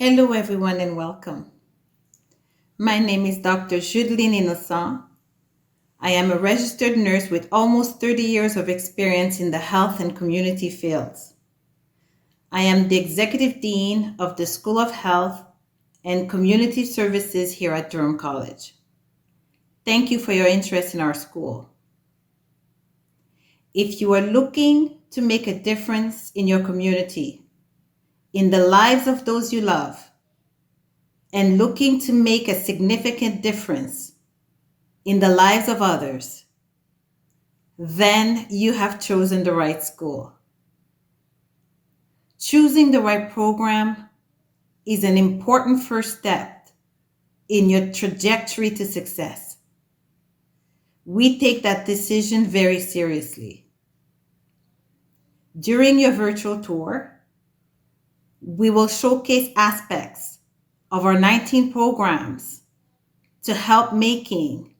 Hello, everyone, and welcome. My name is Dr. Judeline Innocent. I am a registered nurse with almost 30 years of experience in the health and community fields. I am the Executive Dean of the School of Health and Community Services here at Durham College. Thank you for your interest in our school. If you are looking to make a difference in your community, in the lives of those you love, and looking to make a significant difference in the lives of others, then you have chosen the right school. Choosing the right program is an important first step in your trajectory to success. We take that decision very seriously. During your virtual tour, we will showcase aspects of our 19 programs to help making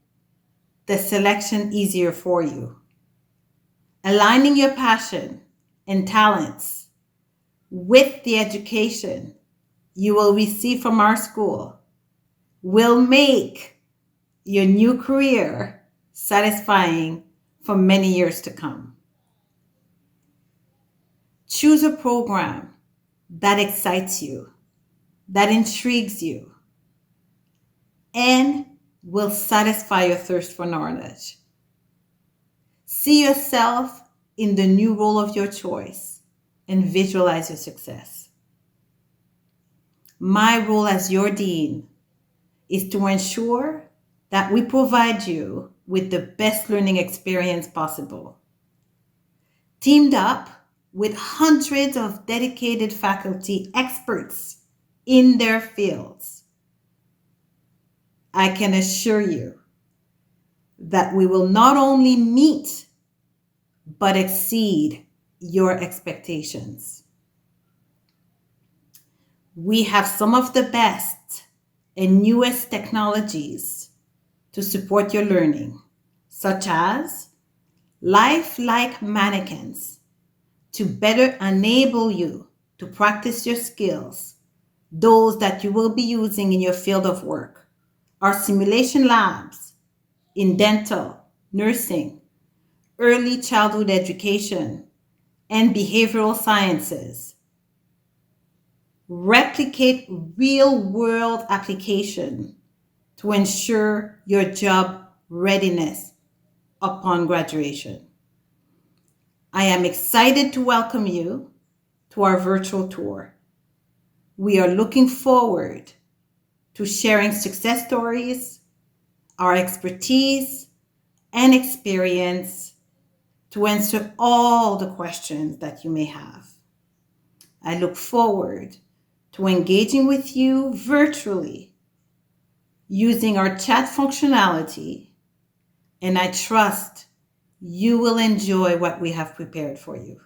the selection easier for you. Aligning your passion and talents with the education you will receive from our school will make your new career satisfying for many years to come. Choose a program that excites you, that intrigues you, and will satisfy your thirst for knowledge. See yourself in the new role of your choice and visualize your success. My role as your dean is to ensure that we provide you with the best learning experience possible. Teamed up with hundreds of dedicated faculty experts in their fields, I can assure you that we will not only meet but exceed your expectations. We have some of the best and newest technologies to support your learning, such as lifelike mannequins to better enable you to practice your skills, those that you will be using in your field of work. Our simulation labs in dental, nursing, early childhood education, and behavioral sciences replicate real-world application to ensure your job readiness upon graduation. I am excited to welcome you to our virtual tour. We are looking forward to sharing success stories, our expertise, and experience to answer all the questions that you may have. I look forward to engaging with you virtually using our chat functionality, and I trust you will enjoy what we have prepared for you.